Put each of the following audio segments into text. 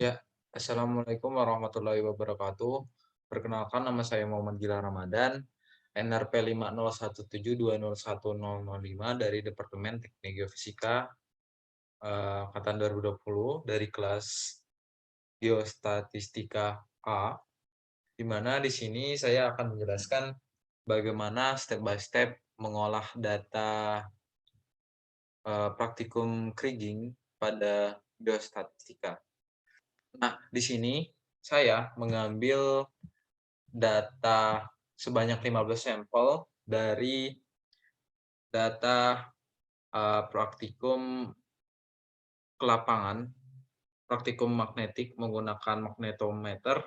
Ya, Assalamualaikum warahmatullahi wabarakatuh. Perkenalkan nama saya Muhammad Gilang Ramadan, NRP 50172010005 dari Departemen Teknik Geofisika angkatan 2020 dari kelas Geostatistika A, di mana di sini saya akan menjelaskan bagaimana step by step mengolah data praktikum kriging pada geostatistika. Nah, di sini saya mengambil data sebanyak 15 sampel dari data praktikum ke lapangan, praktikum magnetik menggunakan magnetometer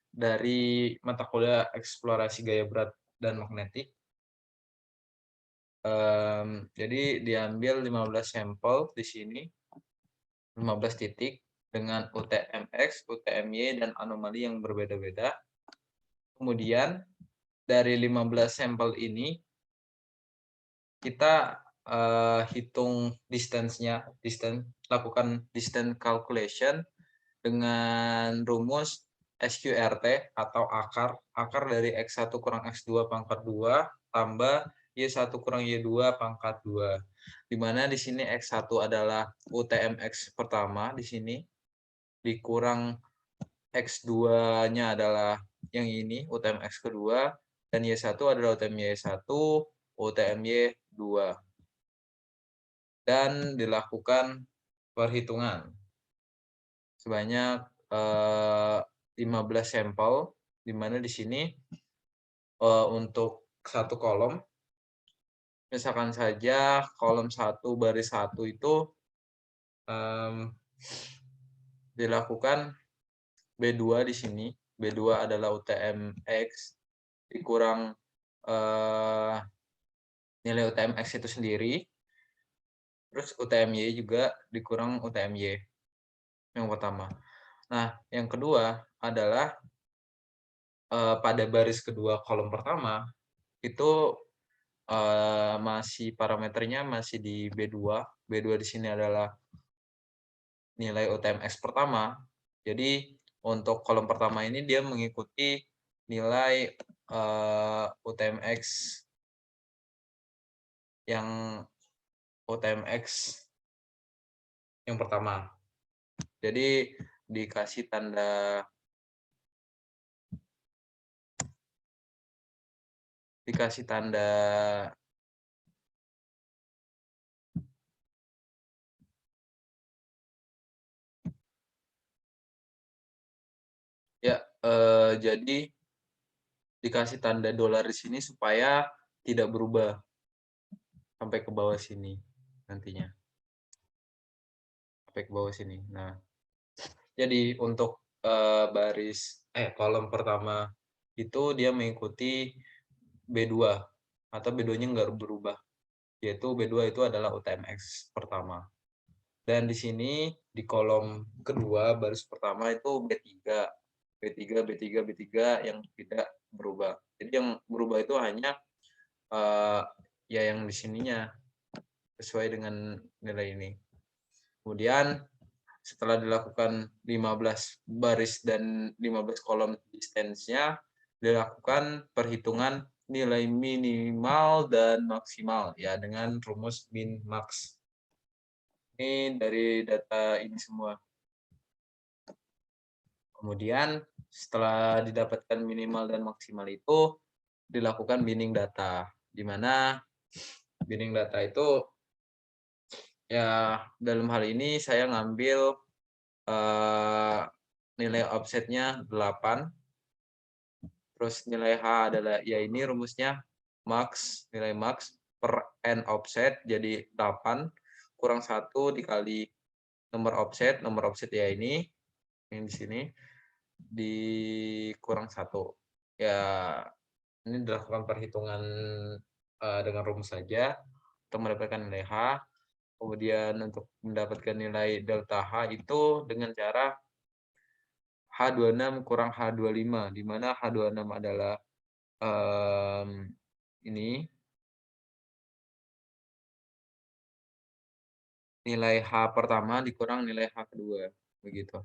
dari mata kuliah eksplorasi gaya berat dan magnetik. Jadi diambil 15 sampel di sini, 15 titik dengan UTMX, UTMY, dan anomali yang berbeda-beda. Kemudian dari 15 sampel ini kita hitung lakukan distance calculation dengan rumus SQRT atau akar. Akar dari X1 kurang X2 pangkat 2 tambah Y1 kurang Y2 pangkat 2. Di mana di sini X1 adalah UTMX pertama di sini, dikurang X2-nya adalah yang ini, UTMX kedua, dan Y1 adalah UTMY1, UTMY2. Dan dilakukan perhitungan sebanyak 15 sampel, di mana di sini untuk satu kolom, misalkan saja kolom 1 baris 1 itu dilakukan B2 di sini. B2 adalah UTMX dikurang nilai UTMX itu sendiri, terus UTMY juga dikurang UTMY yang pertama. Nah, yang kedua adalah pada baris kedua kolom pertama itu masih parameternya masih di B2. B2 di sini adalah nilai UTMX pertama. Jadi untuk kolom pertama ini dia mengikuti nilai UTMX yang UTMX yang pertama. Jadi dikasih tanda ya, jadi dikasih tanda dolar di sini supaya tidak berubah sampai ke bawah sini nantinya. Sampai ke bawah sini. Nah, jadi untuk kolom pertama itu dia mengikuti B2 atau B2-nya nggak berubah, yaitu B2 itu adalah UTMX pertama. Dan di sini di kolom kedua baris pertama itu B3, B3, B3, B3 yang tidak berubah. Jadi yang berubah itu hanya ya yang di sininya sesuai dengan nilai ini. Kemudian setelah dilakukan 15 baris dan 15 kolom distance-nya, dilakukan perhitungan nilai minimal dan maksimal ya dengan rumus min max. Ini dari data ini semua. Kemudian setelah didapatkan minimal dan maksimal itu dilakukan binning data, di mana binning data itu ya dalam hal ini saya ngambil nilai offsetnya 8, terus nilai H adalah ya ini rumusnya max, nilai max per n offset jadi 8 kurang 1 dikali nomor offset ya ini yang di sini dikurang 1. Ya ini dilakukan perhitungan dengan rumus saja untuk mendapatkan nilai H. Kemudian untuk mendapatkan nilai delta H itu dengan cara H26 kurang H25, di mana H26 adalah ini nilai H pertama dikurang nilai H kedua, begitu.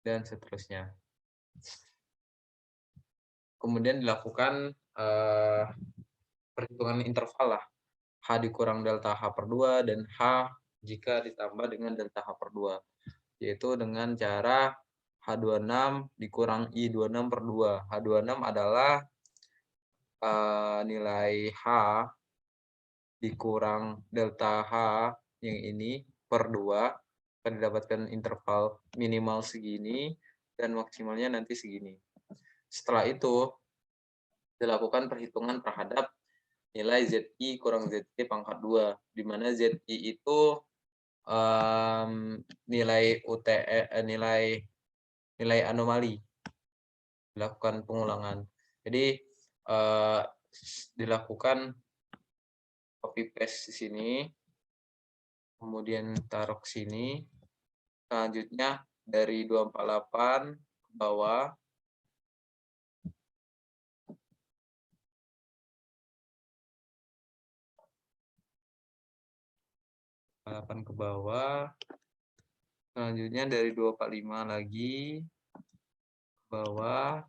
dan seterusnya. Kemudian dilakukan perhitungan interval lah, H dikurang delta H per 2 dan H jika ditambah dengan delta H per 2, yaitu dengan cara H26 dikurang I26 per 2. H26 adalah nilai H dikurang delta H yang ini per 2, akan didapatkan interval minimal segini dan maksimalnya nanti segini. Setelah itu, dilakukan perhitungan terhadap nilai ZI kurang ZT pangkat 2, di mana ZI itu nilai nilai anomali, dilakukan pengulangan. Jadi dilakukan copy paste di sini, kemudian taruh ke sini. Selanjutnya dari 248 ke bawah, ke bawah. Selanjutnya dari 245 lagi ke bawah.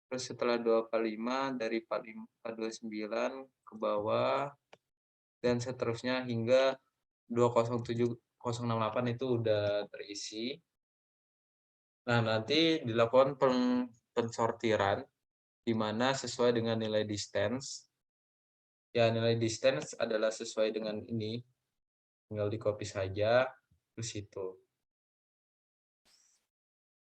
Terus setelah 245 dari 429 ke bawah, dan seterusnya hingga 207068 itu udah terisi. Nah, nanti dilakukan pensortiran di mana sesuai dengan nilai distance. Ya, nilai distance adalah sesuai dengan ini. Tinggal di-copy saja terus itu.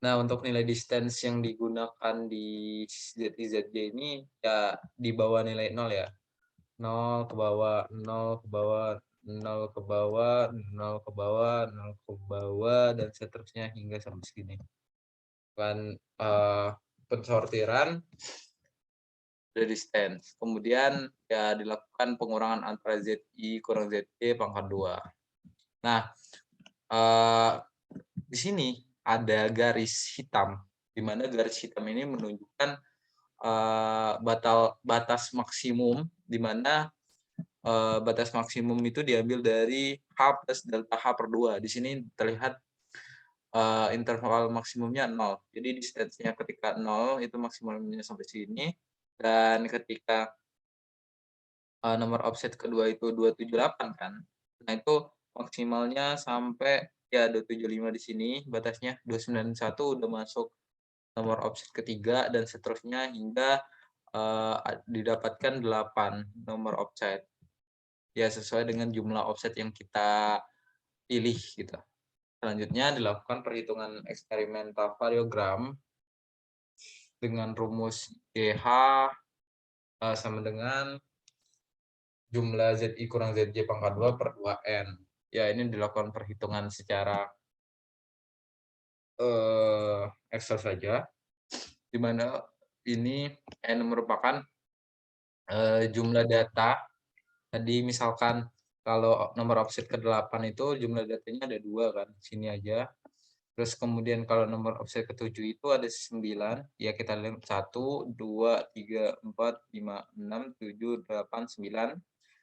Nah, untuk nilai distance yang digunakan di ZIZJ ini ya di bawah nilai 0 ya. 0 ke bawah, 0 ke bawah, 0 ke bawah, 0 ke bawah, 0 ke bawah, dan seterusnya hingga sampai segini. Dan pensortiran distance. Kemudian ya dilakukan pengurangan antara ZI kurang ZT pangkat 2. Nah, di sini ada garis hitam, di mana garis hitam ini menunjukkan batas maksimum, di mana batas maksimum itu diambil dari H plus delta H per 2. Di sini terlihat interval maksimumnya 0. Jadi distance-nya ketika 0 itu maksimumnya sampai sini, dan ketika nomor offset kedua itu 278 kan. Nah, itu maksimalnya sampai ya 275 di sini batasnya, 291 udah masuk nomor offset ketiga dan seterusnya hingga didapatkan 8 nomor offset. Ya sesuai dengan jumlah offset yang kita pilih gitu. Selanjutnya dilakukan perhitungan eksperimental variogram dengan rumus GH sama dengan jumlah ZI kurang ZJ pangkat 2 per 2N. Ya, ini dilakukan perhitungan secara Excel saja, di mana ini N merupakan jumlah data. Tadi misalkan kalau nomor offset ke-8 itu jumlah datanya ada 2 kan, sini aja. Terus kemudian kalau nomor offset ke-7 itu ada 9, ya kita lihat 1, 2, 3, 4, 5, 6, 7, 8, 9,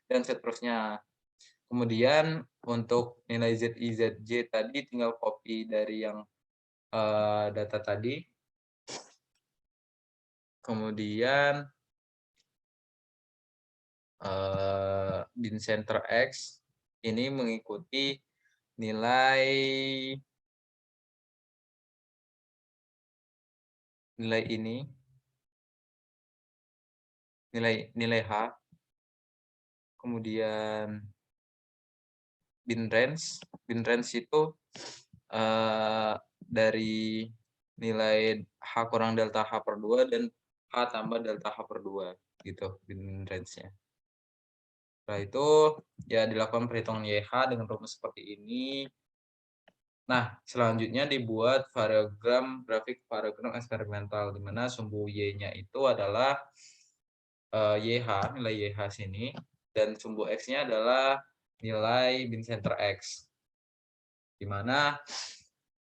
dan seterusnya. Kemudian untuk nilai ZI, ZJ tadi tinggal copy dari yang data tadi. Kemudian bin center X ini mengikuti nilai ini, nilai H. Kemudian bin range itu dari nilai H kurang delta H per 2 dan H tambah delta H per 2 gitu bin range-nya. Setelah itu ya dilakukan perhitungan YH dengan rumus seperti ini. Nah, selanjutnya dibuat grafik variogram eksperimental, di mana sumbu Y-nya itu adalah YH, nilai YH sini, dan sumbu X-nya adalah nilai bin center X. Di mana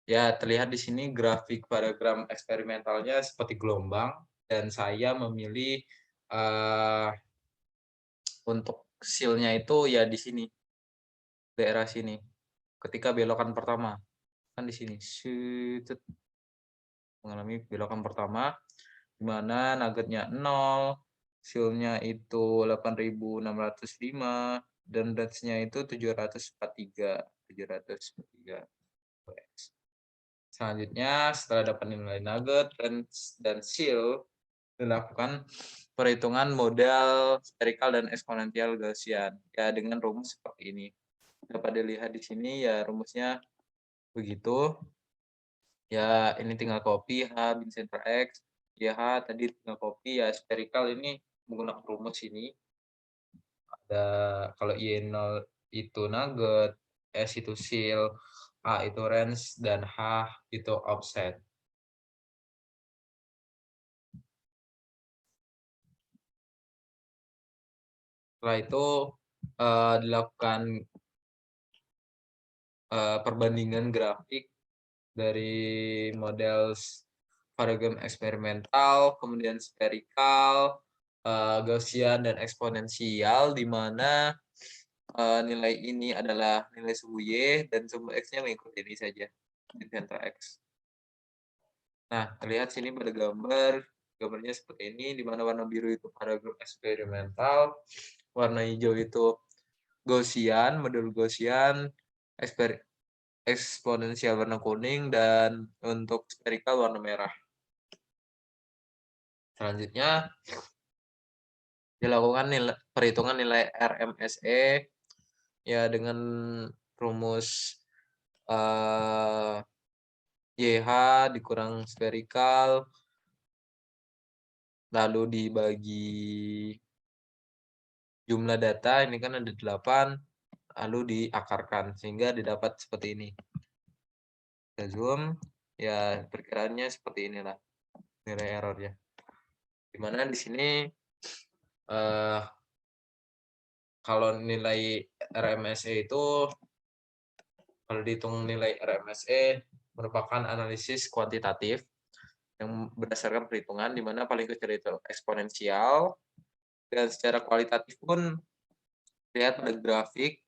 ya terlihat di sini grafik variogram eksperimentalnya seperti gelombang, dan saya memilih untuk seal-nya itu ya di sini, daerah sini. Ketika belokan pertama, kan di sini. mengalami belokan pertama, di mana nuggetnya 0, seal-nya itu 8.605, dan range-nya itu 743 UX. Selanjutnya, setelah dapat nilai nugget, range, dan seal, dilakukan perhitungan model spherical dan eksponensial Gaussian, ya dengan rumus seperti ini. Dapat dilihat di sini ya rumusnya begitu. Ya ini tinggal copy H bin center X, ya H tadi tinggal copy, ya spherical ini menggunakan rumus ini. Ada kalau Y0 itu nugget, S itu seal, A itu range, dan H itu offset. Setelah itu dilakukan perbandingan grafik dari model variogram eksperimental, kemudian spherical, Gaussian, dan eksponensial, di mana nilai ini adalah nilai suhu Y dan suhu X-nya mengikuti ini saja, di center X. Nah, terlihat sini pada gambarnya seperti ini, di mana warna biru itu variogram eksperimental, warna hijau itu Gaussian, model Gaussian, eksponensial warna kuning, dan untuk spherical warna merah. Selanjutnya dilakukan perhitungan nilai RMSE ya dengan rumus YH dikurang spherical lalu dibagi jumlah data, ini kan ada 8, lalu diakarkan sehingga didapat seperti ini. Kita zoom, ya perkiraannya seperti inilah nilai errornya. Dimana di sini kalau nilai RMSE itu, kalau dihitung nilai RMSE merupakan analisis kuantitatif yang berdasarkan perhitungan, di mana paling kecil itu eksponensial, dan secara kualitatif pun lihat pada grafik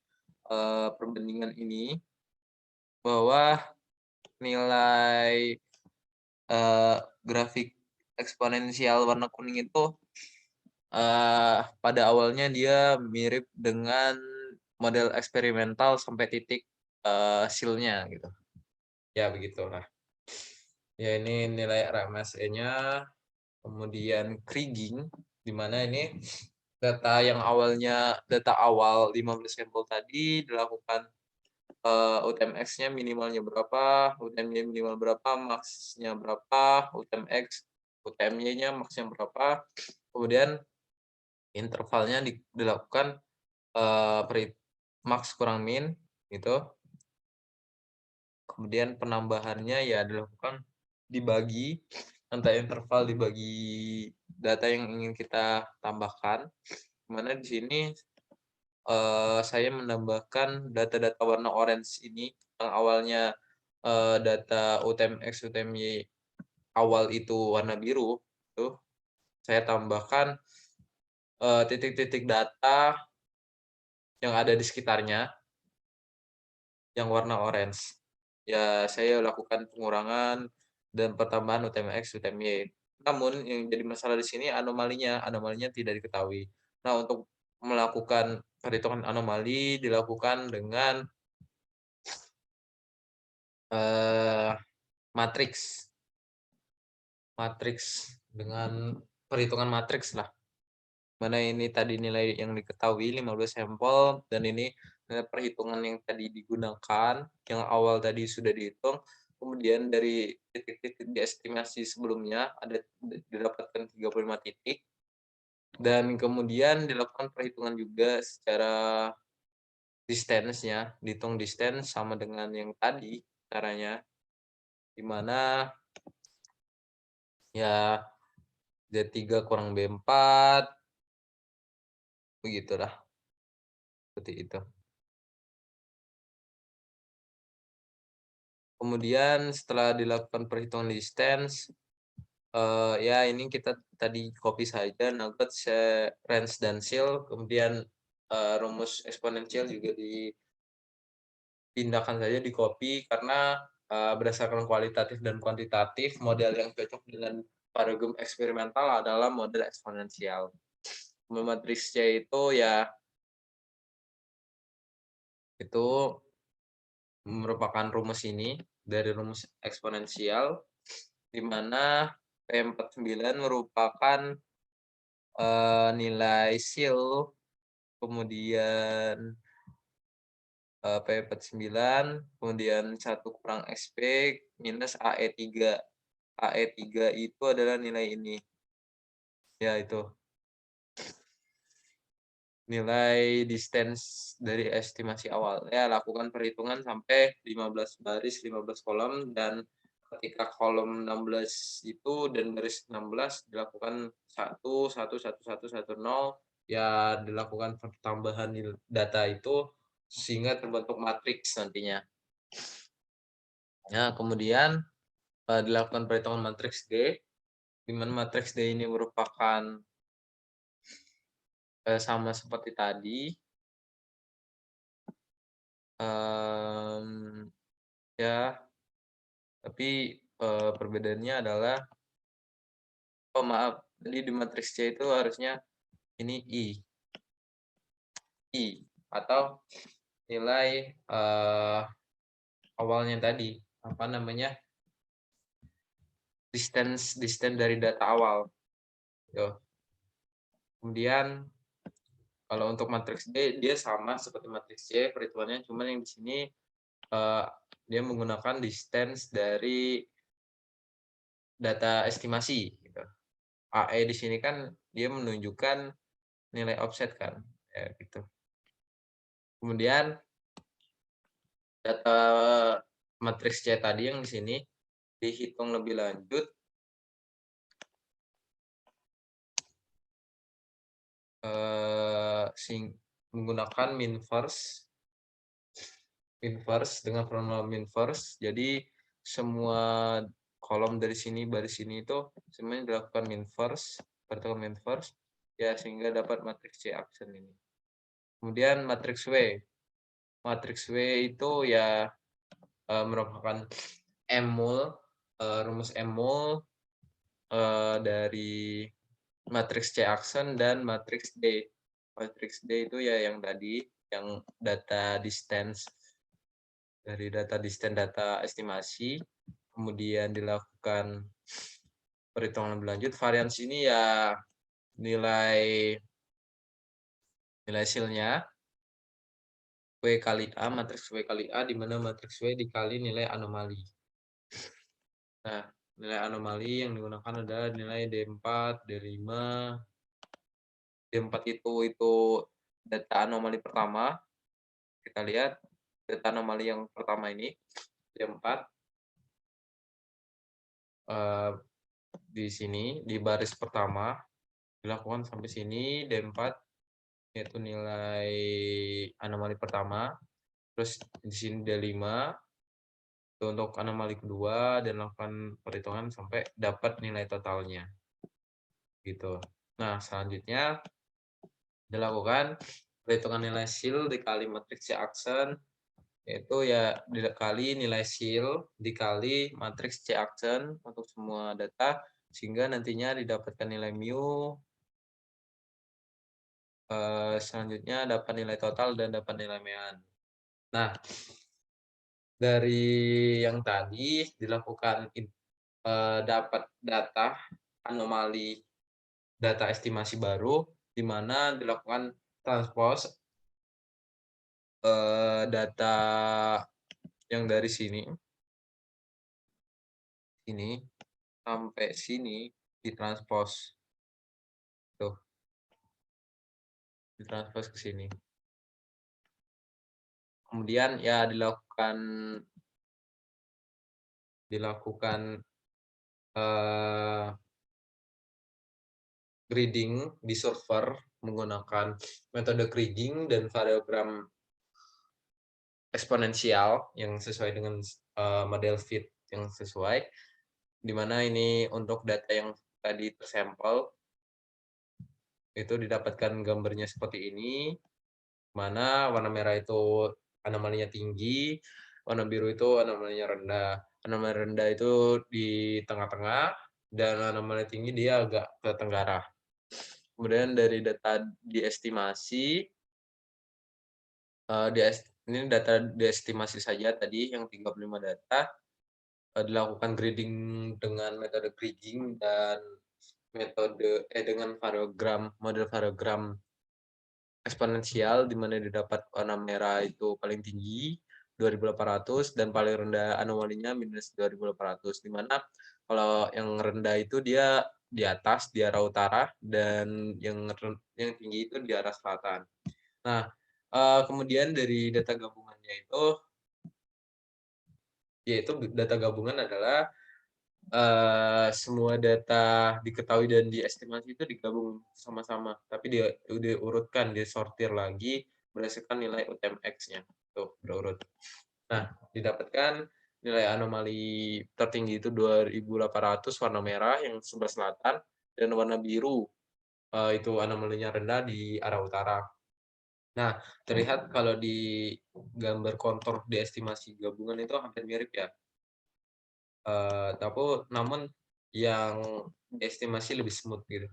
perbandingan ini bahwa nilai grafik eksponensial warna kuning itu pada awalnya dia mirip dengan model eksperimental sampai titik seal-nya gitu. Ya begitulah. Ya ini nilai RMSE-nya, kemudian kriging, di mana ini data yang awalnya data awal 15 sampel tadi dilakukan UTMX-nya minimalnya berapa, UTM-nya minimal berapa, max-nya berapa, UTMX, UTM-nya max-nya berapa, kemudian intervalnya dilakukan max kurang min gitu. Kemudian penambahannya ya dilakukan dibagi antara interval dibagi data yang ingin kita tambahkan. Mana di sini saya menambahkan data-data warna orange ini yang awalnya data UTMX, UTMY awal itu warna biru, tuh saya tambahkan titik-titik data yang ada di sekitarnya yang warna orange. Ya, saya lakukan pengurangan dan pertambahan UTMX, UTMY. Namun yang jadi masalah di sini anomalinya tidak diketahui. Nah, untuk melakukan perhitungan anomali dilakukan dengan matriks dengan perhitungan matriks lah. Mana ini tadi nilai yang diketahui 15 sampel, dan ini nilai perhitungan yang tadi digunakan, yang awal tadi sudah dihitung, kemudian dari titik-titik diestimasi sebelumnya ada didapatkan 35 titik, dan kemudian dilakukan perhitungan juga secara distance-nya, dihitung distance sama dengan yang tadi caranya, di mana ya D3 kurang B4, begitulah, seperti itu. Kemudian setelah dilakukan perhitungan distance, ya ini kita tadi copy saja nugget, range, dan seal, kemudian rumus eksponensial juga dipindahkan saja di copy, karena berdasarkan kualitatif dan kuantitatif, model yang cocok dengan paradigma eksperimental adalah model eksponensial. Matriks C itu ya itu merupakan rumus ini dari rumus eksponensial, di mana P49 merupakan nilai SIL, kemudian P49, kemudian 1 kurang XP minus AE3. AE3 itu adalah nilai ini. Ya, itu. Nilai distance dari estimasi awal. Ya, lakukan perhitungan sampai 15 baris, 15 kolom, dan ketika kolom 16 itu dan baris 16 dilakukan 1, 1, 1, 1, 1, 0, ya dilakukan pertambahan data itu sehingga terbentuk matriks nantinya. Nah, kemudian dilakukan perhitungan matriks D, di mana matriks D ini merupakan sama seperti tadi. Ya, tapi perbedaannya adalah, oh maaf, jadi di matriks C itu harusnya ini I atau nilai awalnya tadi, apa namanya, distance dari data awal. Tuh. Kemudian kalau untuk matriks D dia sama seperti matriks C, perhitungannya cuman yang di sini dia menggunakan distance dari data estimasi gitu. AE di sini kan dia menunjukkan nilai offset kan, ya gitu. Kemudian data matriks C tadi yang di sini dihitung lebih lanjut menggunakan min first dengan formula min first. Jadi semua kolom dari sini baris ini itu semuanya dilakukan min first, perhitungan min first ya, sehingga dapat matriks C action ini. Kemudian matriks W. Matriks W itu ya merupakan M-mul, rumus M-mul dari matriks C action dan matriks D. Matriks D itu ya yang tadi, yang data distance dari data estimasi, kemudian dilakukan perhitungan lebih lanjut. Varians ini ya nilai silnya W kali A, matriks W kali A, di mana matriks W dikali nilai anomali. Nah, nilai anomali yang digunakan adalah nilai D4, D5. D4 itu data anomali pertama. Kita lihat data anomali yang pertama ini, D4. Di sini, di baris pertama, dilakukan sampai sini, D4, yaitu nilai anomali pertama. Terus di sini D5, untuk anomali kedua, dan lakukan perhitungan sampai dapat nilai totalnya. Gitu. Nah, selanjutnya dilakukan perhitungan nilai SIL dikali matriks C action, yaitu ya dikali nilai SIL dikali matriks C action untuk semua data, sehingga nantinya didapatkan nilai mu. Selanjutnya dapat nilai total dan dapat nilai mean. Nah, dari yang tadi dilakukan dapat data anomali, data estimasi baru, di mana dilakukan transpose data yang dari sini sampai sini ditranspose, tuh, ditranspose ke sini. Kemudian ya dilakukan grading di server menggunakan metode grading dan variogram eksponensial yang sesuai dengan model fit yang sesuai, di mana ini untuk data yang tadi tersampel itu didapatkan gambarnya seperti ini, mana warna merah itu anomalinya tinggi, warna biru itu anomalinya rendah. Anomali rendah itu di tengah-tengah, dan anomali tinggi dia agak ke tenggara. Kemudian dari data diestimasi, ini data diestimasi saja tadi yang 35 data, dilakukan grading dengan metode kriging dan dengan model variogram eksponensial, di mana didapat warna merah itu paling tinggi 2.800 dan paling rendah anomalinya minus 2.800, di mana kalau yang rendah itu dia di atas di arah utara, dan yang tinggi itu di arah selatan. Nah, kemudian dari data gabungannya itu, yaitu data gabungan adalah semua data diketahui dan diestimasi itu digabung sama-sama, tapi diurutkan, disortir lagi berdasarkan nilai UTMX-nya. Tuh, berurut. Nah, didapatkan nilai anomali tertinggi itu 2.800 warna merah yang sebelah selatan, dan warna biru itu anomalinya rendah di arah utara. Nah, terlihat kalau di gambar kontur diestimasi gabungan itu hampir mirip ya. Namun yang diestimasi lebih smooth gitu.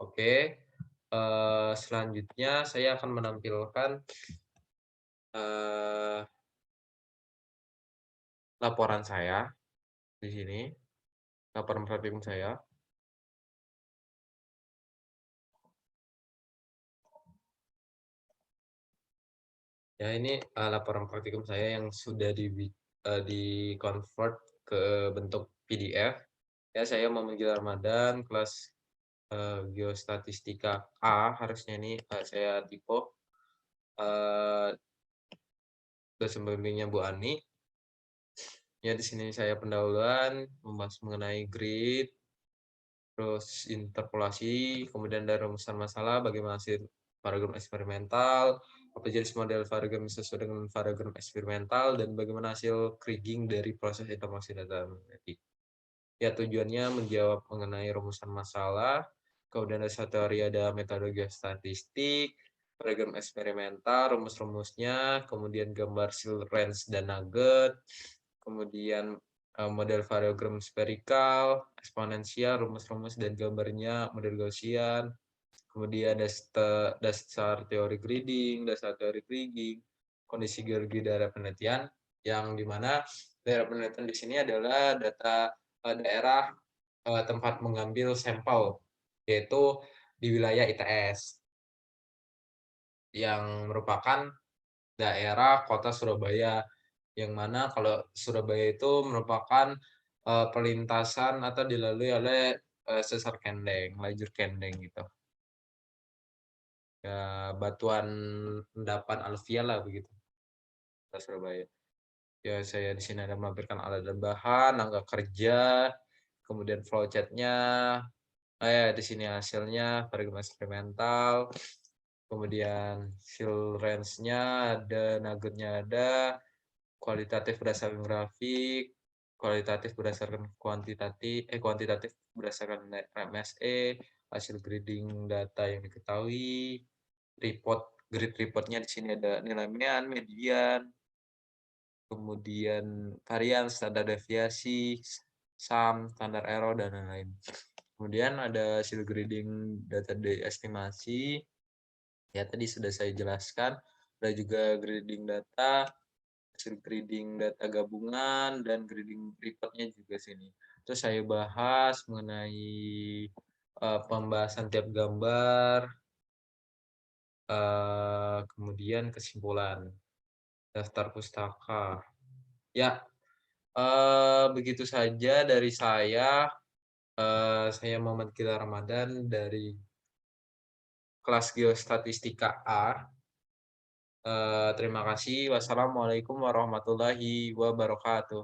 Oke, selanjutnya saya akan menampilkan laporan saya di sini, laporan praktikum saya. Ya, ini laporan praktikum saya yang sudah di-convert ke bentuk PDF. Ya, saya Muhammad Ramadan, kelas Geostatistika A, harusnya ini saya typo. Dosen pembimbingnya Bu Ani. Ya, di sini saya pendahuluan membahas mengenai grid, terus interpolasi, kemudian dari rumusan masalah, bagaimana hasil variogram eksperimental, apa jenis model variogram sesuai dengan variogram eksperimental, dan bagaimana hasil kriging dari proses informasi data magnetik. Ya, tujuannya menjawab mengenai rumusan masalah, kemudian ada satu teori, ada metode statistik, variogram eksperimental, rumus-rumusnya, kemudian gambar seal range dan nugget, kemudian model variogram spherical, eksponensial, rumus-rumus dan gambarnya, model Gaussian, kemudian dasar teori grading, dasar teori kriging, kondisi geologi daerah penelitian, yang dimana daerah penelitian di sini adalah data daerah tempat mengambil sampel, yaitu di wilayah ITS, yang merupakan daerah kota Surabaya, yang mana kalau Surabaya itu merupakan perlintasan atau dilalui oleh sesar kendeng, lajur kendeng gitu. Ya, batuan endapan alluvial lah begitu, kota Surabaya. Ya, saya di sini ada melampirkan alat dan bahan, angka kerja, kemudian flowchart-nya. Ya, di sini hasilnya, variogram eksperimental, kemudian seal range-nya ada, nugget-nya ada, kualitatif berdasarkan grafik, kualitatif berdasarkan kuantitatif berdasarkan MSE, hasil grading data yang diketahui, grid report-nya di sini ada nilai median, kemudian varian, standar deviasi, sum, standar error, dan lain-lain. Kemudian ada hasil grading data estimasi, ya tadi sudah saya jelaskan. Ada juga grading data, hasil grading data gabungan, dan grading reportnya juga sini. Terus saya bahas mengenai pembahasan tiap gambar, kemudian kesimpulan, daftar pustaka. Ya, begitu saja dari saya. Saya Muhammad Gila Ramadan dari kelas Geostatistika A. Terima kasih. Wassalamualaikum warahmatullahi wabarakatuh.